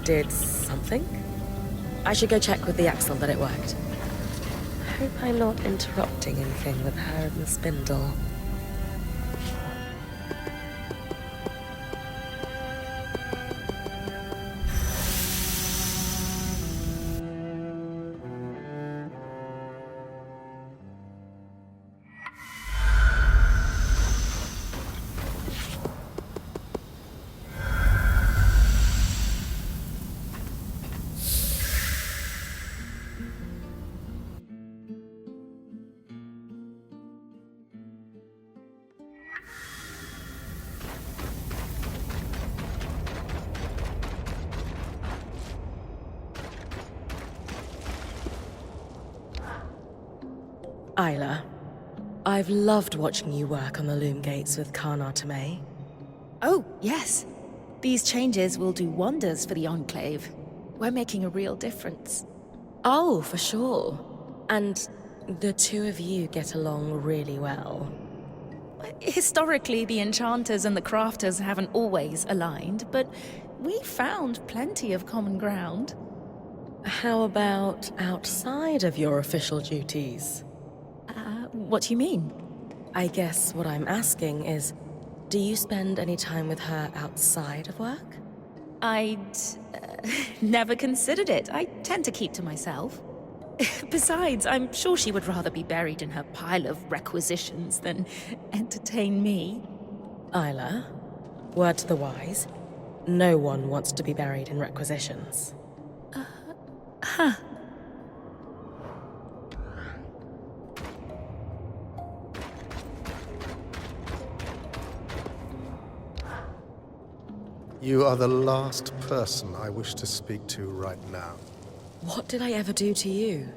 did something? I should go check with the axle that it worked. Hope I'm not interrupting anything with her and the spindle. Isla, I've loved watching you work on the loom gates with Karnatame. Oh, yes. These changes will do wonders for the Enclave. We're making a real difference. Oh, for sure. And the two of you get along really well. Historically, the enchanters and the crafters haven't always aligned, but we found plenty of common ground. How about outside of your official duties? What do you mean? I guess what I'm asking is, do you spend any time with her outside of work? I'd never considered it. I tend to keep to myself. Besides, I'm sure she would rather be buried in her pile of requisitions than entertain me. Isla, word to the wise, no one wants to be buried in requisitions. Huh. You are the last person I wish to speak to right now. What did I ever do to you?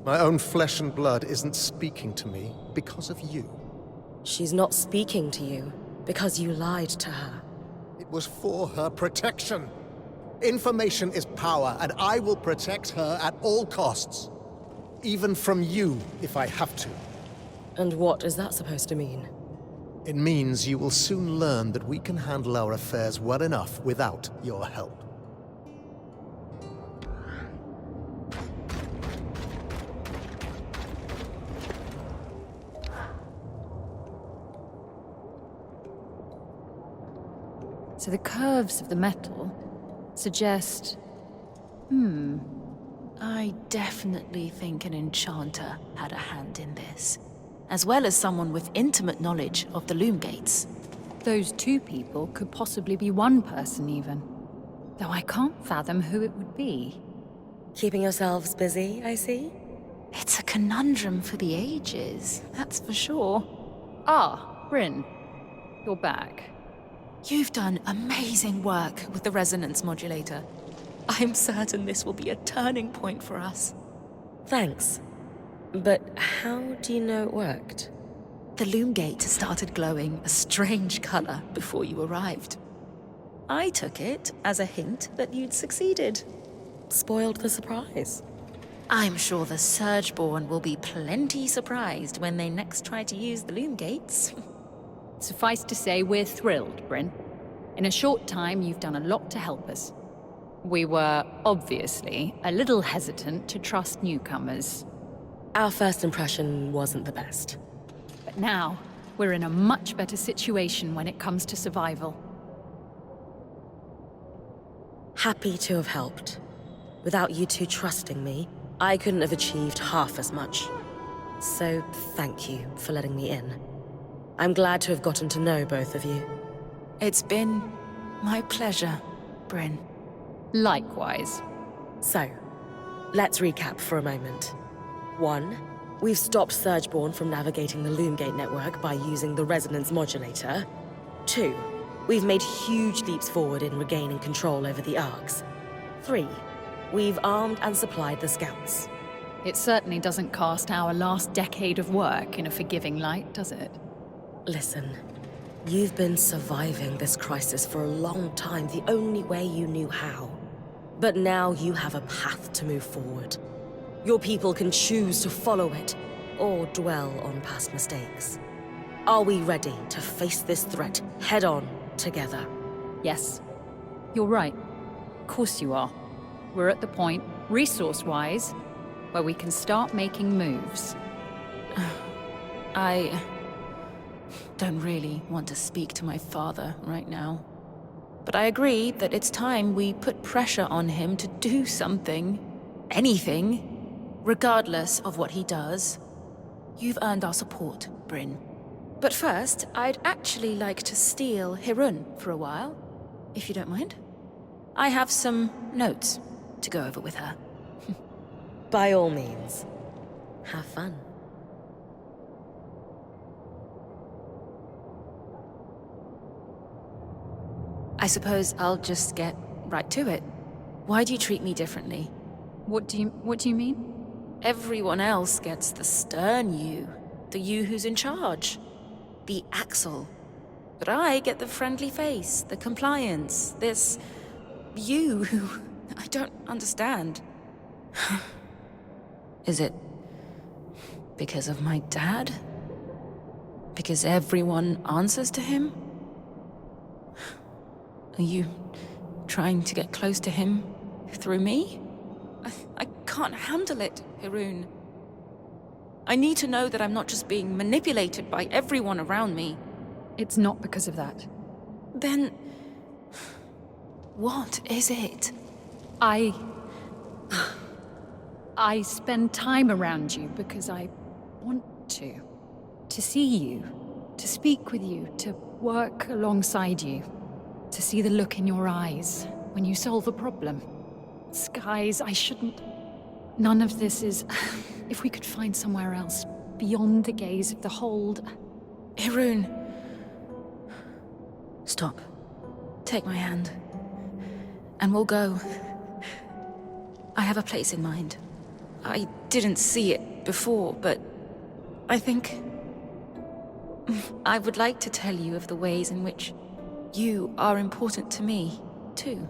My own flesh and blood isn't speaking to me because of you. She's not speaking to you because you lied to her. It was for her protection. Information is power, and I will protect her at all costs. Even from you, if I have to. And what is that supposed to mean? It means you will soon learn that we can handle our affairs well enough without your help. So the curves of the metal suggest... I definitely think an enchanter had a hand in this, as well as someone with intimate knowledge of the loom gates. Those two people could possibly be one person even. Though I can't fathom who it would be. Keeping yourselves busy, I see? It's a conundrum for the ages, that's for sure. Ah, Brynn. You're back. You've done amazing work with the resonance modulator. I'm certain this will be a turning point for us. Thanks. But how do you know it worked? The loom gate started glowing a strange color before you arrived. I took it as a hint that you'd succeeded. Spoiled the surprise. I'm sure the Surgeborn will be plenty surprised when they next try to use the loom gates. Suffice to say, we're thrilled, Brynn. In a short time, you've done a lot to help us. We were, obviously, a little hesitant to trust newcomers. Our first impression wasn't the best. But now, we're in a much better situation when it comes to survival. Happy to have helped. Without you two trusting me, I couldn't have achieved half as much. So thank you for letting me in. I'm glad to have gotten to know both of you. It's been my pleasure, Brynn. Likewise. So, let's recap for a moment. 1. We've stopped Surgeborn from navigating the Loomgate network by using the resonance modulator. 2. We've made huge leaps forward in regaining control over the Arcs. 3. We've armed and supplied the Scouts. It certainly doesn't cast our last decade of work in a forgiving light, does it? Listen, you've been surviving this crisis for a long time the only way you knew how. But now you have a path to move forward. Your people can choose to follow it, or dwell on past mistakes. Are we ready to face this threat head-on together? Yes. You're right. Of course you are. We're at the point, resource-wise, where we can start making moves. I don't really want to speak to my father right now. But I agree that it's time we put pressure on him to do something. Anything. Regardless of what he does. You've earned our support, Brynn. But first, I'd actually like to steal Hirun for a while, if you don't mind. I have some notes to go over with her. By all means. Have fun. I suppose I'll just get right to it. Why do you treat me differently? What do you mean? Everyone else gets the stern you, the you who's in charge, the Axel. But I get the friendly face, the compliance, this you who I don't understand. Is it because of my dad? Because everyone answers to him? Are you trying to get close to him through me? I can't handle it, Hirun. I need to know that I'm not just being manipulated by everyone around me. It's not because of that. Then... what is it? I spend time around you because I want to. To see you, to speak with you, to work alongside you. To see the look in your eyes when you solve a problem. Skies, I shouldn't... None of this is... If we could find somewhere else, beyond the gaze of the hold... Hirun. Stop. Take my hand. And we'll go. I have a place in mind. I didn't see it before, but... I think... I would like to tell you of the ways in which you are important to me, too.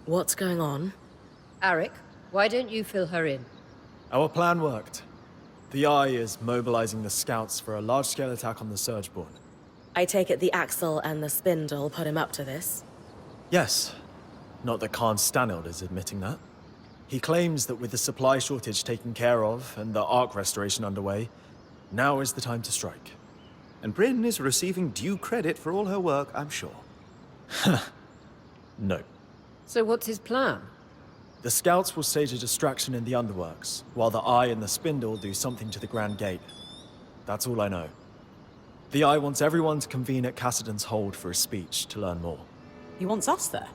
What's going on? Arik, why don't you fill her in? Our plan worked. The Eye is mobilizing the scouts for a large-scale attack on the Surgeborn. I take it the Axle and the Spindle put him up to this? Yes. Not that Khan Stanild is admitting that. He claims that with the supply shortage taken care of and the Ark restoration underway, now is the time to strike. And Brynn is receiving due credit for all her work, I'm sure. No. So what's his plan? The scouts will stage a distraction in the underworks, while the Eye and the Spindle do something to the Grand Gate. That's all I know. The Eye wants everyone to convene at Cassidon's Hold for a speech to learn more. He wants us there.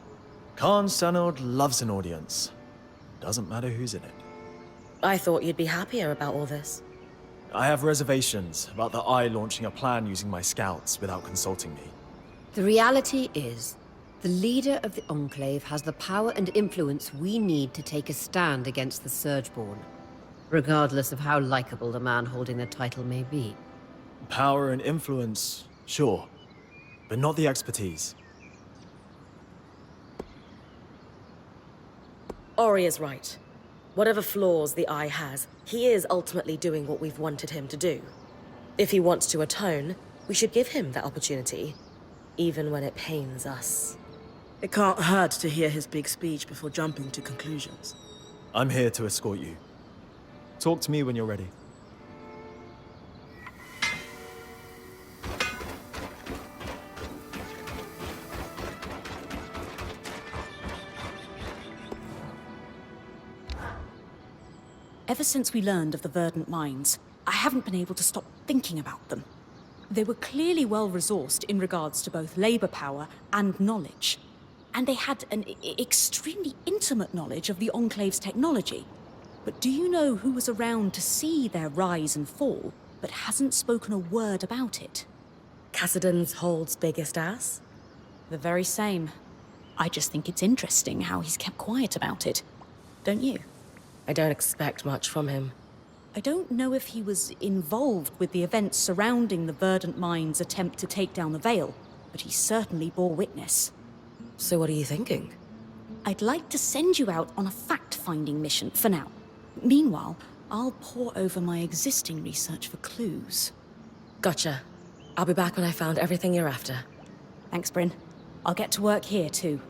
Khan Stanild loves an audience. Doesn't matter who's in it. I thought you'd be happier about all this. I have reservations about the Eye launching a plan using my scouts without consulting me. The reality is, the leader of the Enclave has the power and influence we need to take a stand against the Surgeborn, regardless of how likable the man holding the title may be. Power and influence, sure, but not the expertise. Ori is right. Whatever flaws the Eye has, he is ultimately doing what we've wanted him to do. If he wants to atone, we should give him that opportunity, even when it pains us. It can't hurt to hear his big speech before jumping to conclusions. I'm here to escort you. Talk to me when you're ready. Ever since we learned of the verdant mines, I haven't been able to stop thinking about them. They were clearly well-resourced in regards to both labor power and knowledge. And they had an extremely intimate knowledge of the Enclave's technology. But do you know who was around to see their rise and fall, but hasn't spoken a word about it? Cassidon's hold's biggest ass? The very same. I just think it's interesting how he's kept quiet about it. Don't you? I don't expect much from him. I don't know if he was involved with the events surrounding the Verdant Mind's attempt to take down the Veil, but he certainly bore witness. So what are you thinking? I'd like to send you out on a fact-finding mission for now. Meanwhile, I'll pore over my existing research for clues. Gotcha. I'll be back when I found everything you're after. Thanks, Brynn. I'll get to work here, too.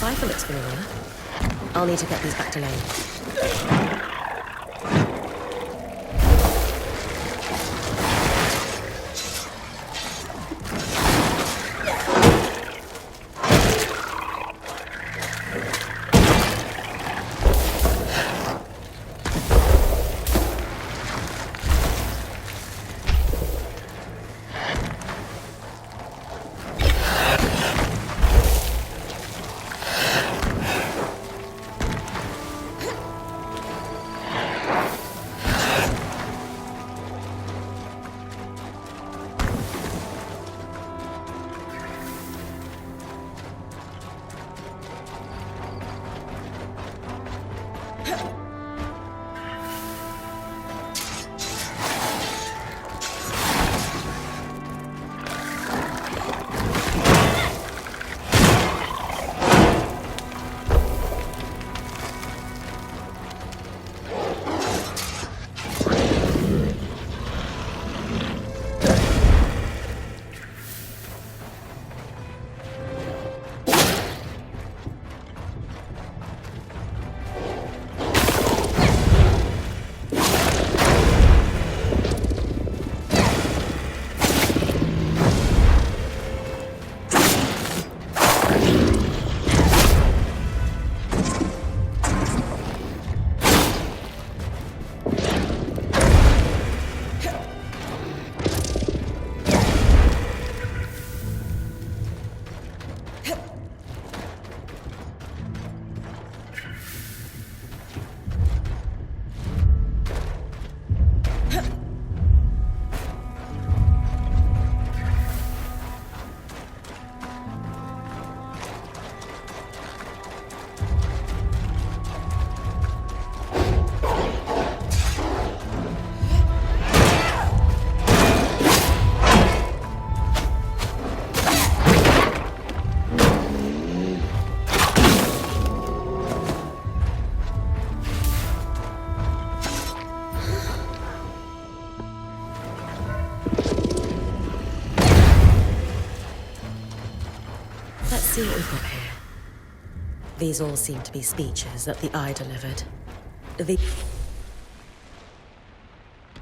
Cipher looks familiar. I'll need to get these back to Lane. see what we've got here. These all seem to be speeches that the Eye delivered.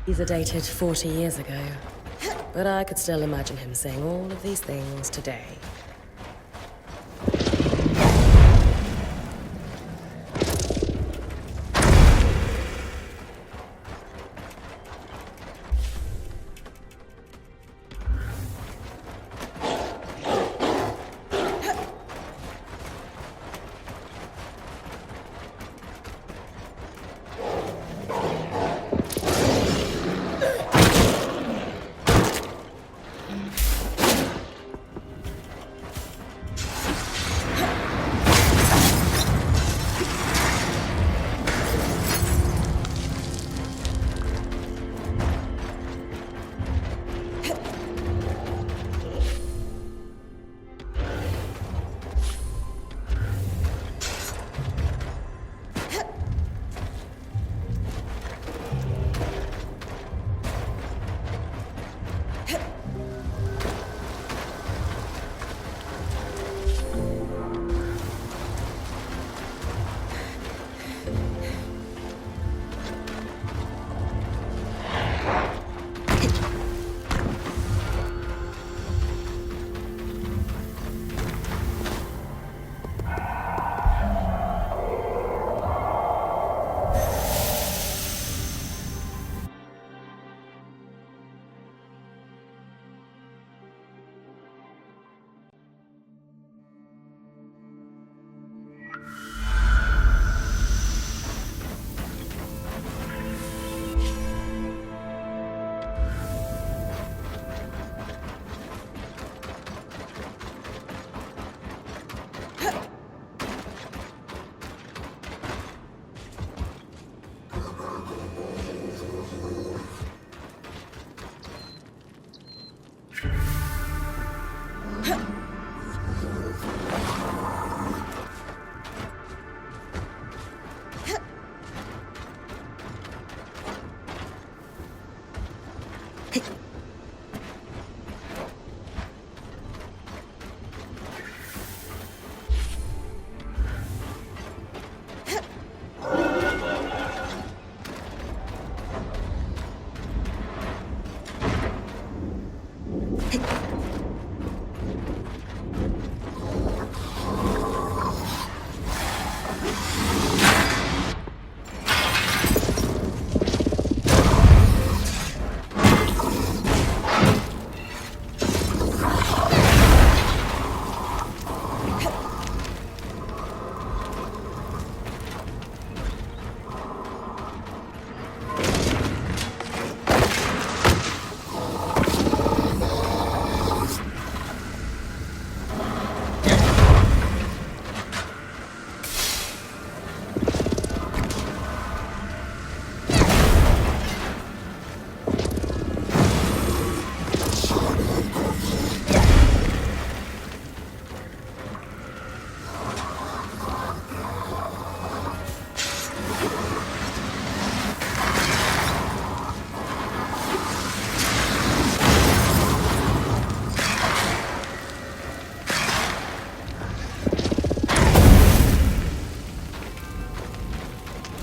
These are dated 40 years ago, but I could still imagine him saying all of these things today.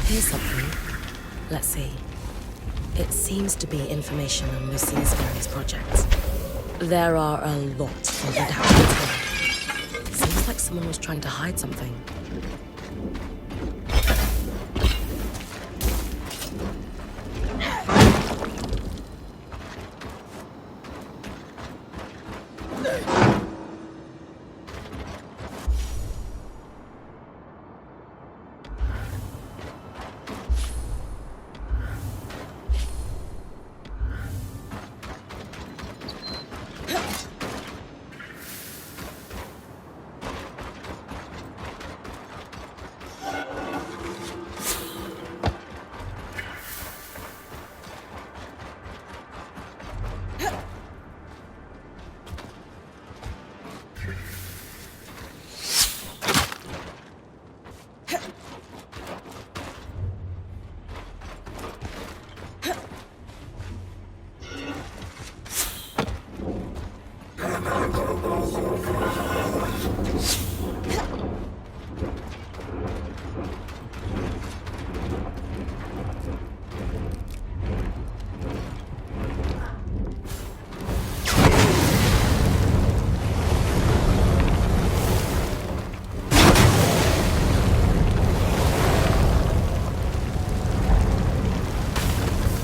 Here's something. Let's see. It seems to be information on Lucia's various projects. There are a lot of redactions here. Seems like someone was trying to hide something.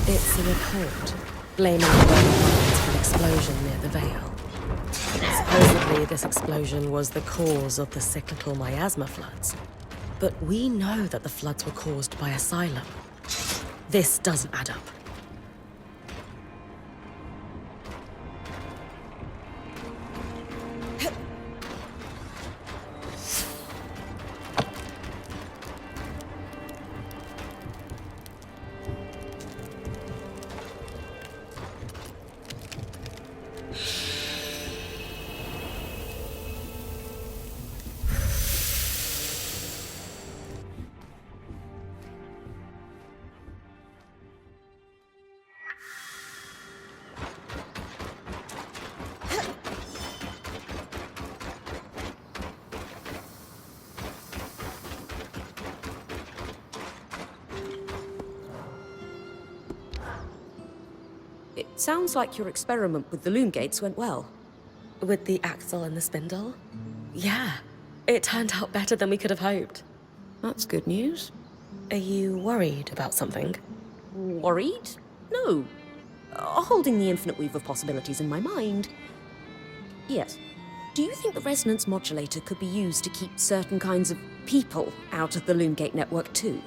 It's a report blaming the Brynn for an explosion near the Vale. Supposedly, this explosion was the cause of the cyclical miasma floods. But we know that the floods were caused by Asylum. This doesn't add up. It sounds like your experiment with the loom gates went well. With the axle and the spindle? Yeah, it turned out better than we could have hoped. That's good news. Are you worried about something? Worried? No. Holding the infinite weave of possibilities in my mind. Yes. Do you think the resonance modulator could be used to keep certain kinds of people out of the Loomgate network too?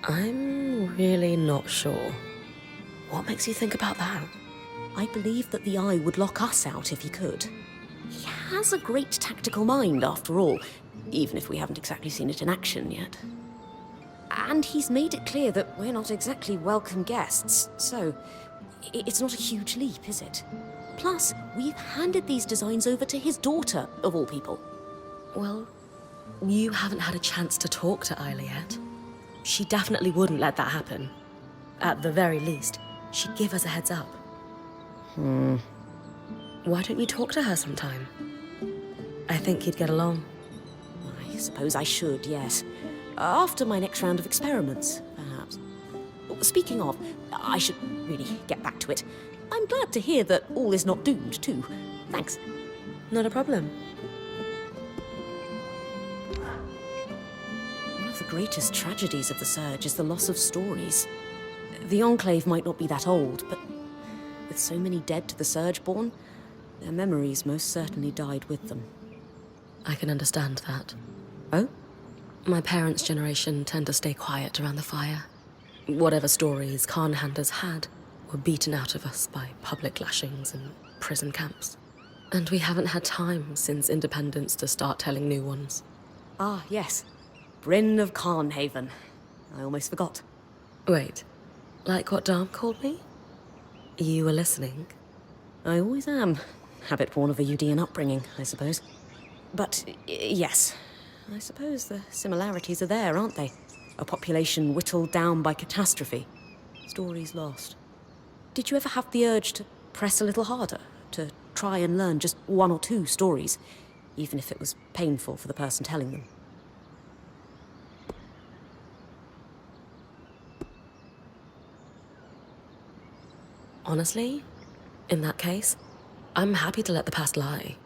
I'm really not sure. What makes you think about that? I believe that the Eye would lock us out if he could. He has a great tactical mind, after all, even if we haven't exactly seen it in action yet. And he's made it clear that we're not exactly welcome guests, so it's not a huge leap, is it? Plus, we've handed these designs over to his daughter, of all people. Well, you haven't had a chance to talk to Isla yet. She definitely wouldn't let that happen. At the very least, she'd give us a heads up. Why don't you talk to her sometime? I think you'd get along. I suppose I should, yes. After my next round of experiments, perhaps. Speaking of, I should really get back to it. I'm glad to hear that all is not doomed, too. Thanks. Not a problem. One of the greatest tragedies of the Surge is the loss of stories. The Enclave might not be that old, but with so many dead to the Surgeborn, their memories most certainly died with them. I can understand that. Oh? My parents' generation tend to stay quiet around the fire. Whatever stories Khanhanders had were beaten out of us by public lashings and prison camps. And we haven't had time since independence to start telling new ones. Ah, yes. Brynn of Carnhaven. I almost forgot. Wait, like what Dom called me? You were listening? I always am. Habit born of a Udean upbringing, I suppose. But, yes. I suppose the similarities are there, aren't they? A population whittled down by catastrophe. Stories lost. Did you ever have the urge to press a little harder? To try and learn just one or two stories? Even if it was painful for the person telling them? Honestly, in that case, I'm happy to let the past lie.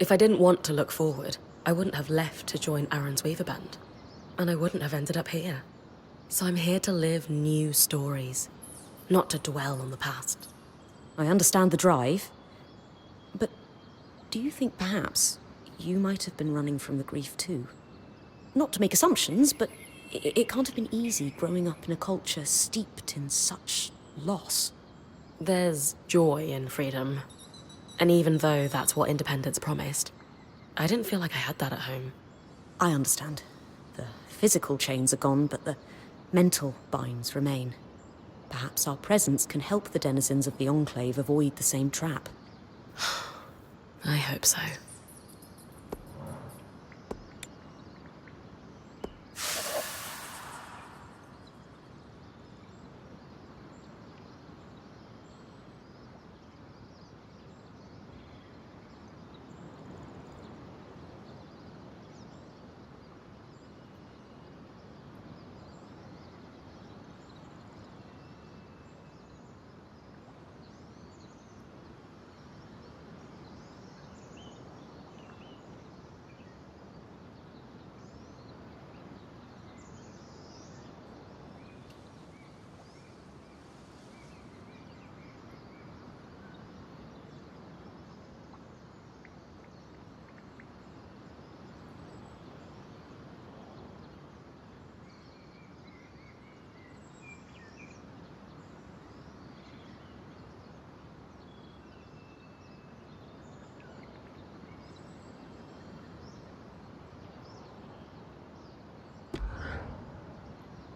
If I didn't want to look forward, I wouldn't have left to join Aaron's Weaver Band. And I wouldn't have ended up here. So I'm here to live new stories, not to dwell on the past. I understand the drive. But do you think perhaps you might have been running from the grief too? Not to make assumptions, but it can't have been easy growing up in a culture steeped in such loss. There's joy in freedom. And even though that's what independence promised, I didn't feel like I had that at home. I understand. The physical chains are gone, but the mental binds remain. Perhaps our presence can help the denizens of the Enclave avoid the same trap. I hope so.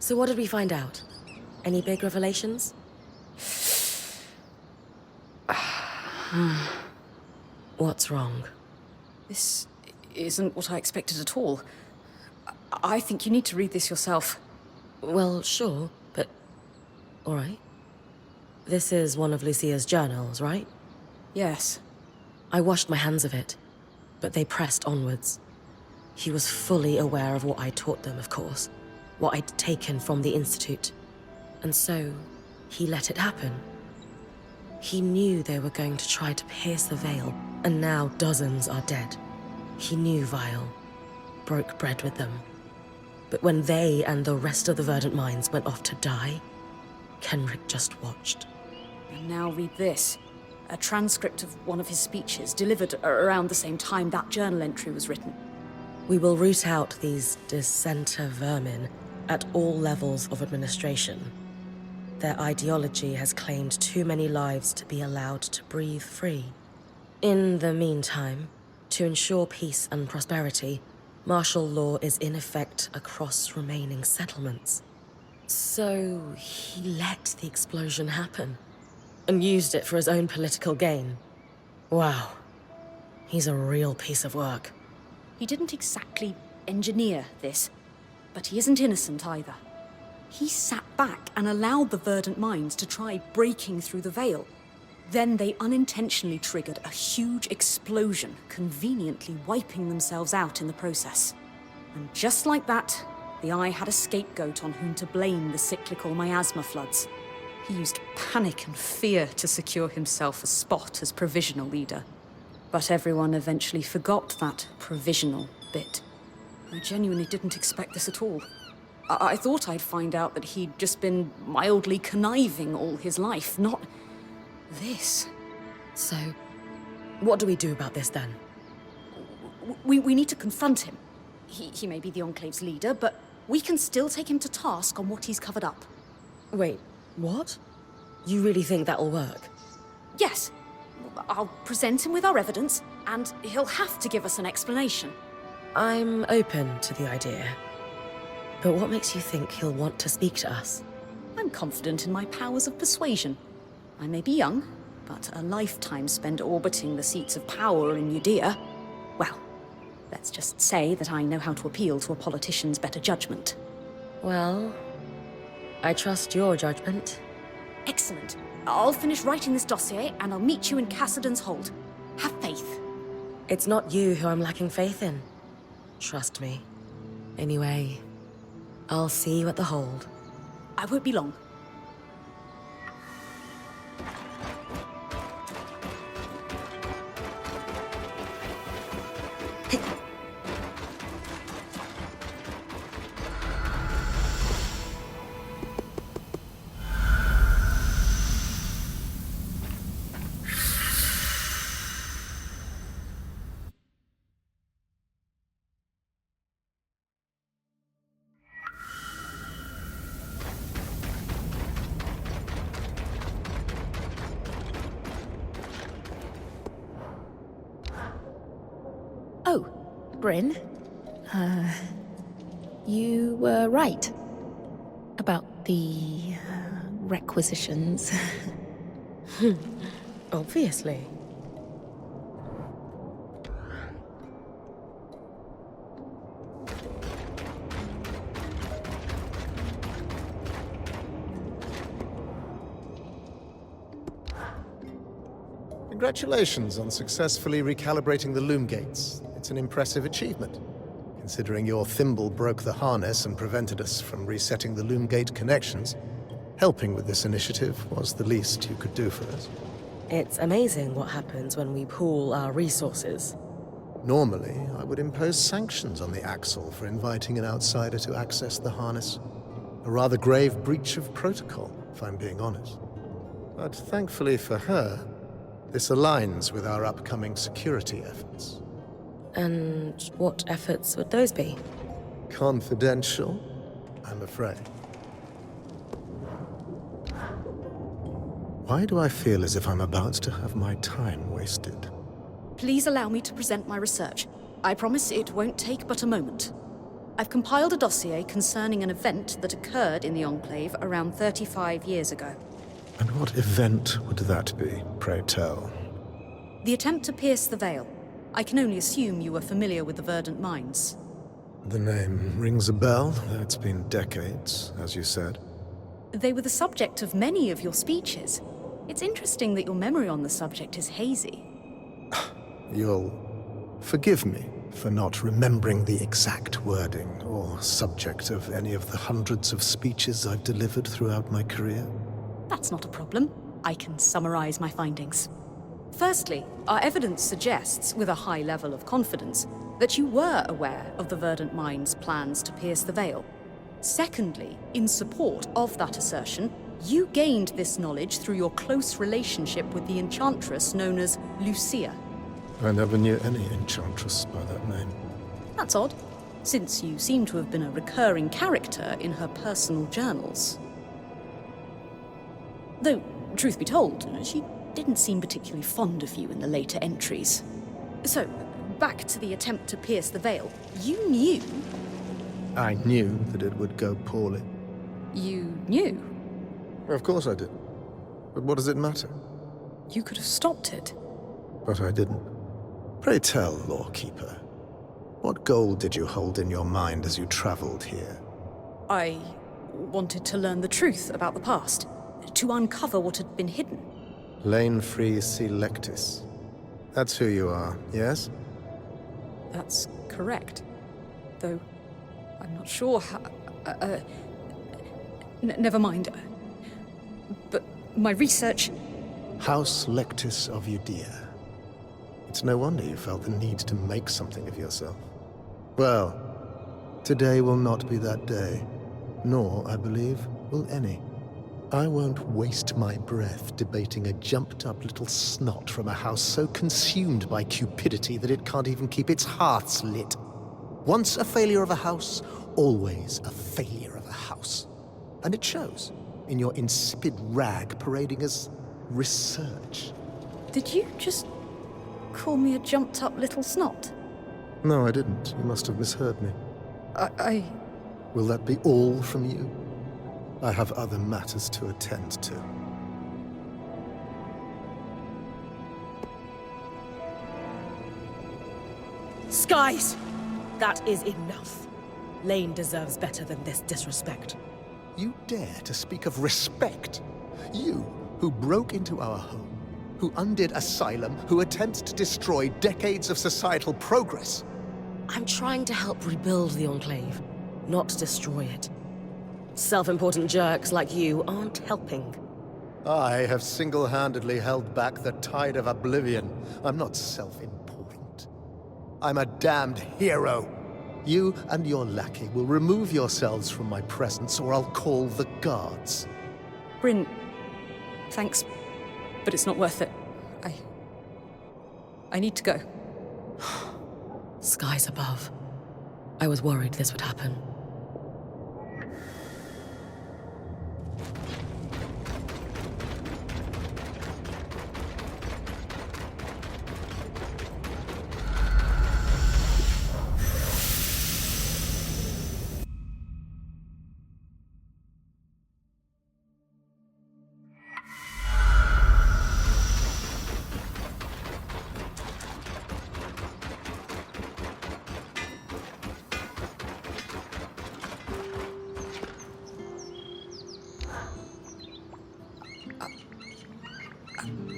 So what did we find out? Any big revelations? What's wrong? This isn't what I expected at all. I think you need to read this yourself. Well, sure, but... Alright. This is one of Lucia's journals, right? Yes. I washed my hands of it, but they pressed onwards. He was fully aware of what I taught them, of course. What I'd taken from the Institute. And so, he let it happen. He knew they were going to try to pierce the veil, and now dozens are dead. He knew Vile. Broke bread with them. But when they and the rest of the Verdant Minds went off to die, Kenrick just watched. And now read this. A transcript of one of his speeches, delivered around the same time that journal entry was written. We will root out these dissenter vermin at all levels of administration. Their ideology has claimed too many lives to be allowed to breathe free. In the meantime, to ensure peace and prosperity, martial law is in effect across remaining settlements. So he let the explosion happen, and used it for his own political gain. Wow. He's a real piece of work. He didn't exactly engineer this, but he isn't innocent either. He sat back and allowed the Verdant Minds to try breaking through the veil. Then they unintentionally triggered a huge explosion, conveniently wiping themselves out in the process. And just like that, the Eye had a scapegoat on whom to blame the cyclical miasma floods. He used panic and fear to secure himself a spot as provisional leader. But everyone eventually forgot that provisional bit. I genuinely didn't expect this at all. I thought I'd find out that he'd just been mildly conniving all his life, not this. So, what do we do about this then? We need to confront him. He may be the Enclave's leader, but we can still take him to task on what he's covered up. Wait, what? You really think that'll work? Yes. I'll present him with our evidence, and he'll have to give us an explanation. I'm open to the idea. But what makes you think he'll want to speak to us? I'm confident in my powers of persuasion. I may be young, but a lifetime spent orbiting the seats of power in Judea. Well, let's just say that I know how to appeal to a politician's better judgment. Well, I trust your judgment. Excellent. I'll finish writing this dossier, and I'll meet you in Cassidon's Hold. Have faith. It's not you who I'm lacking faith in. Trust me. Anyway, I'll see you at the Hold. I won't be long. Oh, Brynn. You were right. About the requisitions. Obviously. Congratulations on successfully recalibrating the loom gates. It's an impressive achievement, considering your thimble broke the harness and prevented us from resetting the loom gate connections. Helping with this initiative was the least you could do for us. It's amazing what happens when we pool our resources. Normally, I would impose sanctions on the Axle for inviting an outsider to access the harness. A rather grave breach of protocol, if I'm being honest. But thankfully for her, this aligns with our upcoming security efforts. And what efforts would those be? Confidential, I'm afraid. Why do I feel as if I'm about to have my time wasted? Please allow me to present my research. I promise it won't take but a moment. I've compiled a dossier concerning an event that occurred in the Enclave around 35 years ago. And what event would that be, pray tell? The attempt to pierce the veil. I can only assume you were familiar with the Verdant Mines. The name rings a bell, though it's been decades, as you said. They were the subject of many of your speeches. It's interesting that your memory on the subject is hazy. You'll forgive me for not remembering the exact wording or subject of any of the hundreds of speeches I've delivered throughout my career. That's not a problem. I can summarize my findings. Firstly, our evidence suggests, with a high level of confidence, that you were aware of the Verdant Mines' plans to pierce the veil. Secondly, in support of that assertion, you gained this knowledge through your close relationship with the enchantress known as Lucia. I never knew any enchantress by that name. That's odd, since you seem to have been a recurring character in her personal journals. Though, truth be told, she didn't seem particularly fond of you in the later entries. So, back to the attempt to pierce the veil. You knew... I knew that it would go poorly. You knew? Of course I did. But what does it matter? You could have stopped it. But I didn't. Pray tell, Lawkeeper, what goal did you hold in your mind as you traveled here? I wanted to learn the truth about the past, to uncover what had been hidden. Lane Free Selectus. That's who you are, yes? That's correct. Though, I'm not sure how... never mind. But my research... House Lectus of Udea. It's no wonder you felt the need to make something of yourself. Well, today will not be that day. Nor, I believe, will any. I won't waste my breath debating a jumped-up little snot from a house so consumed by cupidity that it can't even keep its hearths lit. Once a failure of a house, always a failure of a house. And it shows in your insipid rag parading as research. Did you just call me a jumped-up little snot? No, I didn't. You must have misheard me. I... Will that be all from you? I have other matters to attend to. Skies! That is enough. Lane deserves better than this disrespect. You dare to speak of respect? You, who broke into our home, who undid Asylum, who attempts to destroy decades of societal progress. I'm trying to help rebuild the Enclave, not destroy it. Self-important jerks like you aren't helping. I have single-handedly held back the tide of oblivion. I'm not self-important. I'm a damned hero. You and your lackey will remove yourselves from my presence, or I'll call the guards. Brynn, thanks, but it's not worth it. I need to go. Skies above. I was worried this would happen.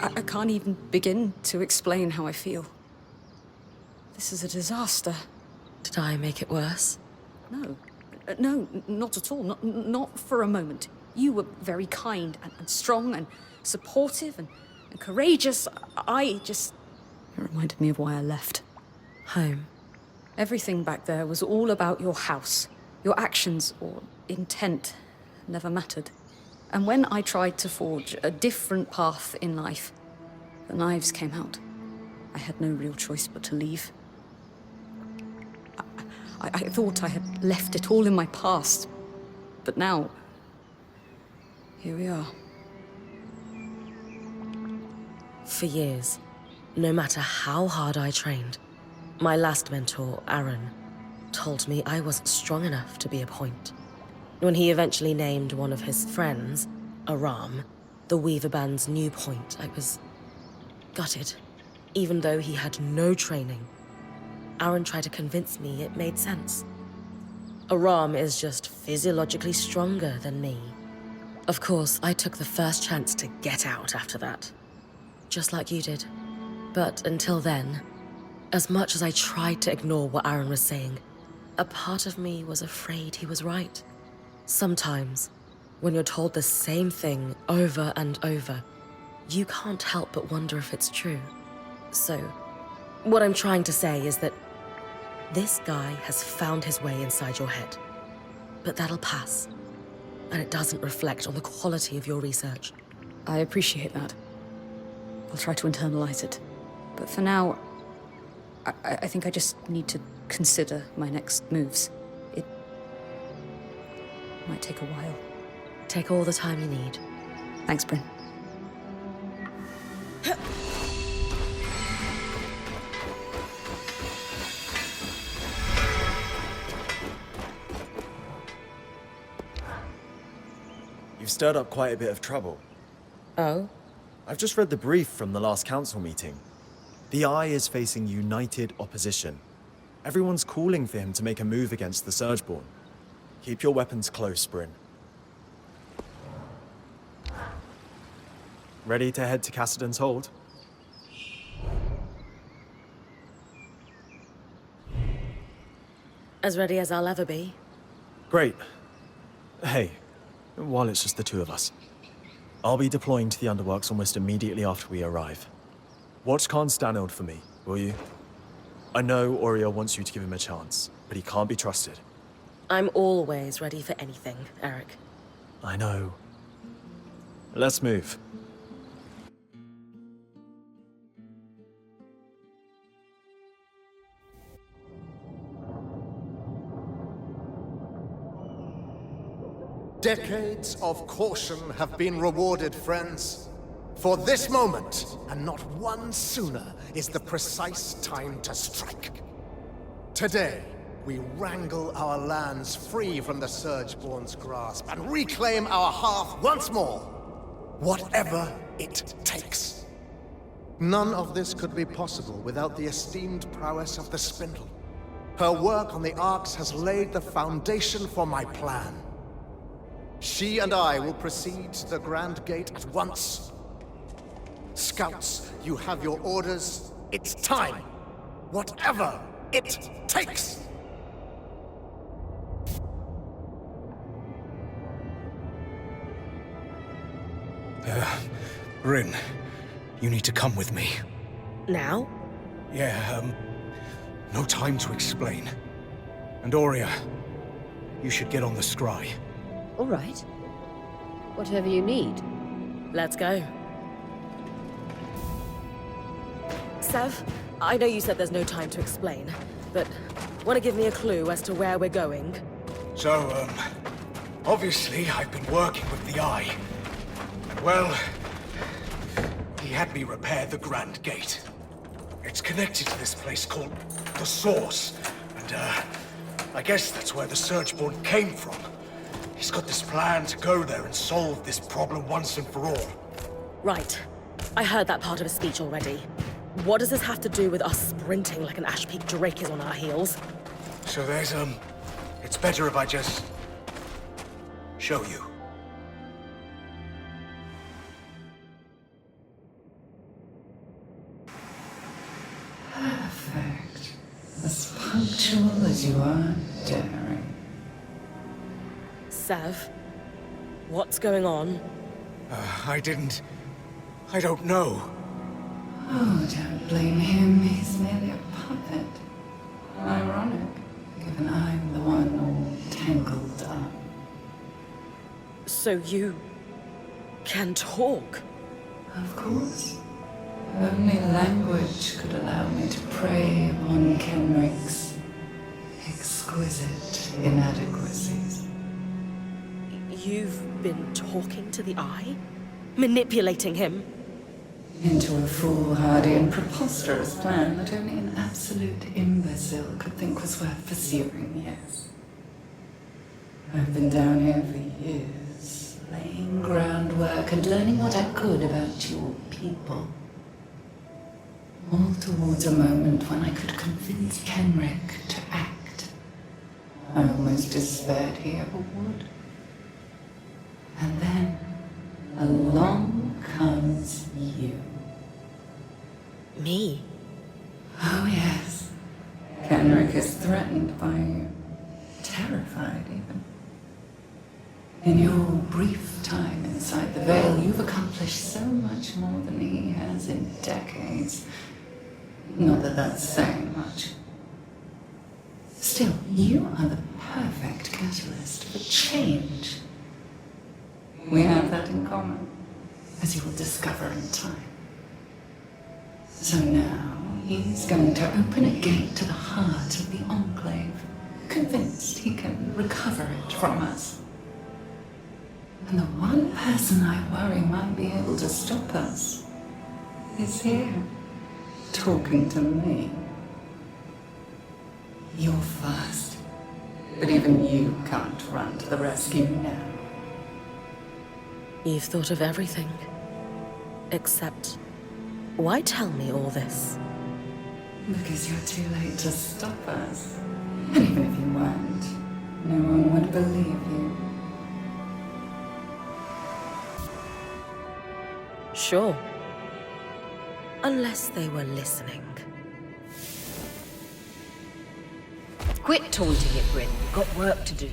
I can't even begin to explain how I feel. This is a disaster. Did I make it worse? No. No, not at all. Not for a moment. You were very kind and strong and supportive and courageous. It reminded me of why I left. Home. Everything back there was all about your house. Your actions or intent never mattered. And when I tried to forge a different path in life, the knives came out. I had no real choice but to leave. I thought I had left it all in my past, but now, here we are. For years, no matter how hard I trained, my last mentor, Aaron, told me I wasn't strong enough to be a point. When he eventually named one of his friends, Aram, the Weaver Band's new point, I was gutted. Even though he had no training, Aaron tried to convince me it made sense. Aram is just physiologically stronger than me. Of course, I took the first chance to get out after that. Just like you did. But until then, as much as I tried to ignore what Aaron was saying, a part of me was afraid he was right. Sometimes, when you're told the same thing over and over, you can't help but wonder if it's true. So, what I'm trying to say is that this guy has found his way inside your head. But that'll pass. And it doesn't reflect on the quality of your research. I appreciate that. I'll try to internalize it. But for now, I think I just need to consider my next moves. It might take a while. Take all the time you need. Thanks, Brynn. You've stirred up quite a bit of trouble. Oh? I've just read the brief from the last council meeting. The Eye is facing united opposition. Everyone's calling for him to make a move against the Surgeborn. Keep your weapons close, Brynn. Ready to head to Cassidy's Hold? As ready as I'll ever be. Great. Hey, while it's just the two of us, I'll be deploying to the Underworks almost immediately after we arrive. Watch Khan Stanild for me, will you? I know Oriel wants you to give him a chance, but he can't be trusted. I'm always ready for anything, Eric. I know. Let's move. Decades of caution have been rewarded, friends. For this moment, and not one sooner, is the precise time to strike. Today, we wrangle our lands free from the Surgeborn's grasp and reclaim our hearth once more. Whatever it takes. None of this could be possible without the esteemed prowess of the Spindle. Her work on the Arcs has laid the foundation for my plan. She and I will proceed to the Grand Gate at once. Scouts, you have your orders. It's time. Whatever it takes. Brynn, you need to come with me. Now? Yeah, no time to explain. And Aurea, you should get on the scry. All right. Whatever you need. Let's go. Sev, I know you said there's no time to explain, but want to give me a clue as to where we're going? So, obviously I've been working with the Eye. And well, he had me repair the Grand Gate. It's connected to this place called the Source, and I guess that's where the Surgeborn came from. He's got this plan to go there and solve this problem once and for all. Right. I heard that part of his speech already. What does this have to do with us sprinting like an Ash Peak Drake is on our heels? So there's, it's better if I just show you. Perfect. As punctual as you are daring. Sev, what's going on? I don't know. Oh, don't blame him. He's merely a puppet. Ironic, given I'm the one all tangled up. So you can talk? Of course. Only language could allow me to prey upon Kenrick's exquisite inadequacies. You've been talking to the Eye? Manipulating him? Into a foolhardy and preposterous plan that only an absolute imbecile could think was worth pursuing, yes. I've been down here for years, laying groundwork and learning what I could about your people. All towards a moment when I could convince Kenrick to act. I almost despaired he ever would. And then, along comes you. Me? Oh yes. Kenrick is threatened by you. Terrified, even. In your brief time inside the Veil, you've accomplished so much more than he has in decades. Not that that's saying much. Still, you are the perfect catalyst for change. We have that in common, as you will discover in time. So now, he's going to open a gate to the heart of the Enclave, convinced he can recover it from us. And the one person I worry might be able to stop us is here, talking to me. You're fast, but even you can't run to the rescue now. You've thought of everything. Except, why tell me all this? Because you're too late to stop us. And even if you weren't, no one would believe you. Sure. Unless they were listening. Quit taunting it, Brynn. We've got work to do.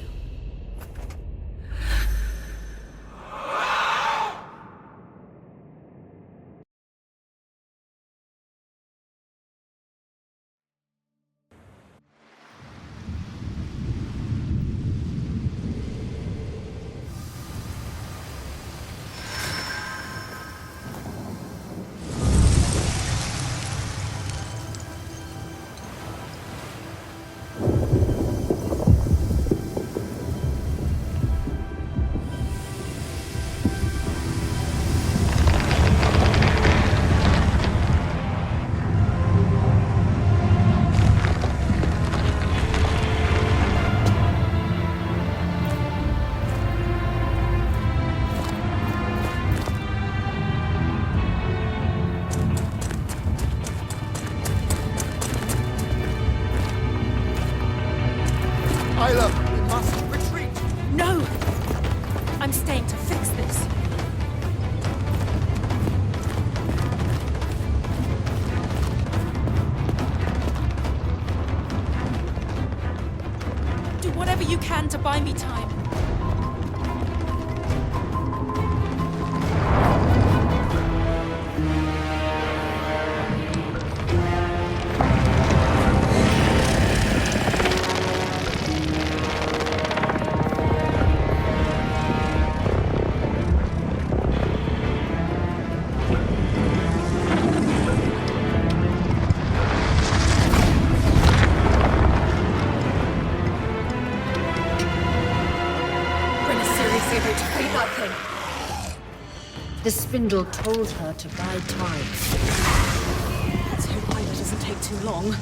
No! I'm staying to fix this. Do whatever you can to buy me time. The spindle told her to buy time. Let's hope Isla doesn't take too long.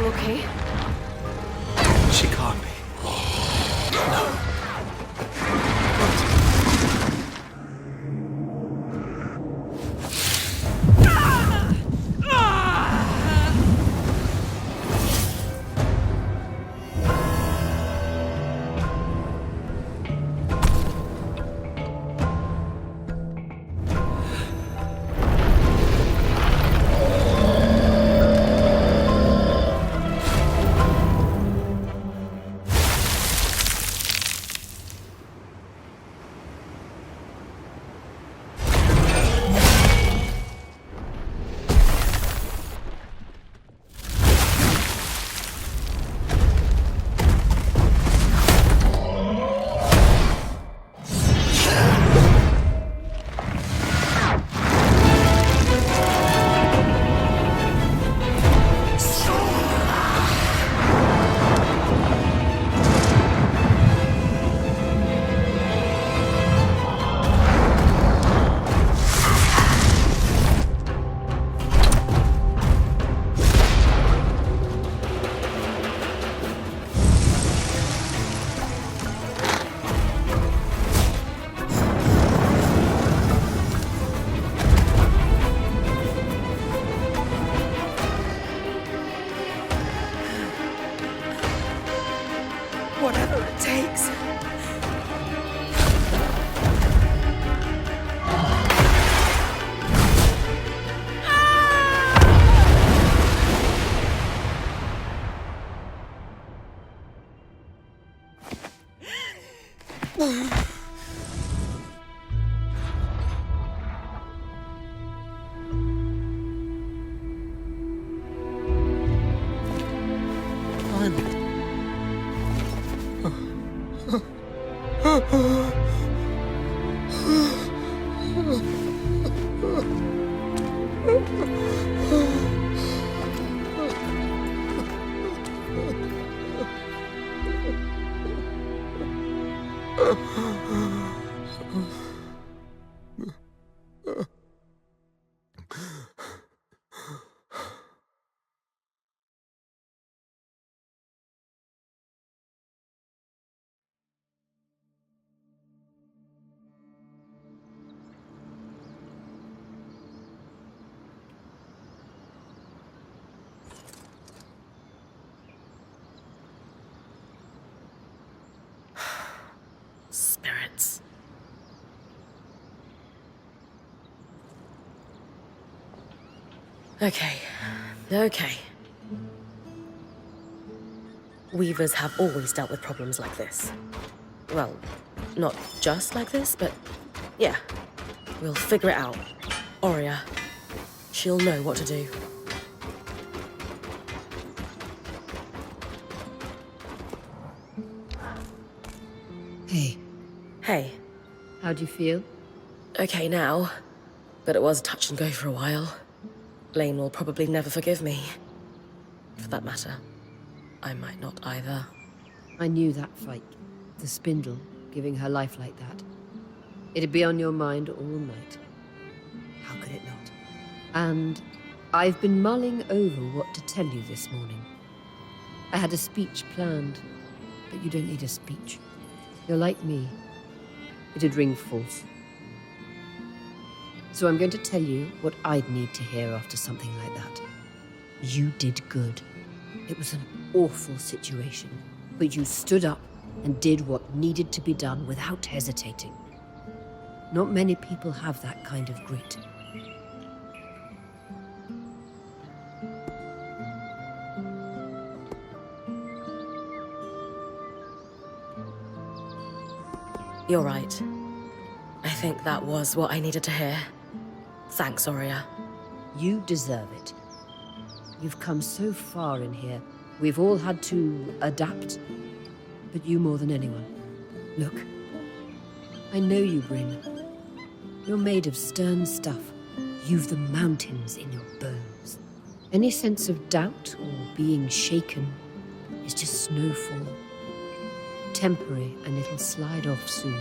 okay? She can't be. No. Whatever it takes. Spirits. Okay. Weavers have always dealt with problems like this. Well, not just like this, but yeah. We'll figure it out. Aurea. She'll know what to do. Hey. Hey. How do you feel? Okay now, but it was touch and go for a while. Lane will probably never forgive me. For that matter, I might not either. I knew that fight. The spindle, giving her life like that. It'd be on your mind all night. How could it not? And I've been mulling over what to tell you this morning. I had a speech planned, but you don't need a speech. You're like me. It'd ring false. So I'm going to tell you what I'd need to hear after something like that. You did good. It was an awful situation, but you stood up and did what needed to be done without hesitating. Not many people have that kind of grit. You're right. I think that was what I needed to hear. Thanks, Aurea. You deserve it. You've come so far in here. We've all had to adapt, but you more than anyone. Look, I know you, Brynn. You're made of stern stuff. You've the mountains in your bones. Any sense of doubt or being shaken is just snowfall. Temporary, and it'll slide off soon.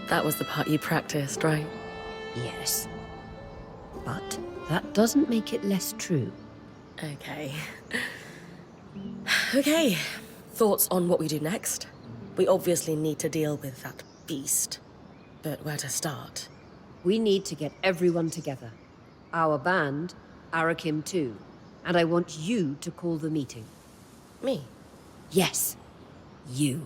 That was the part you practiced, right? Yes. But that doesn't make it less true. Okay. Okay, thoughts on what we do next? We obviously need to deal with that beast, but where to start? We need to get everyone together. Our band, Arakim too. And I want you to call the meeting. Me? Yes, you.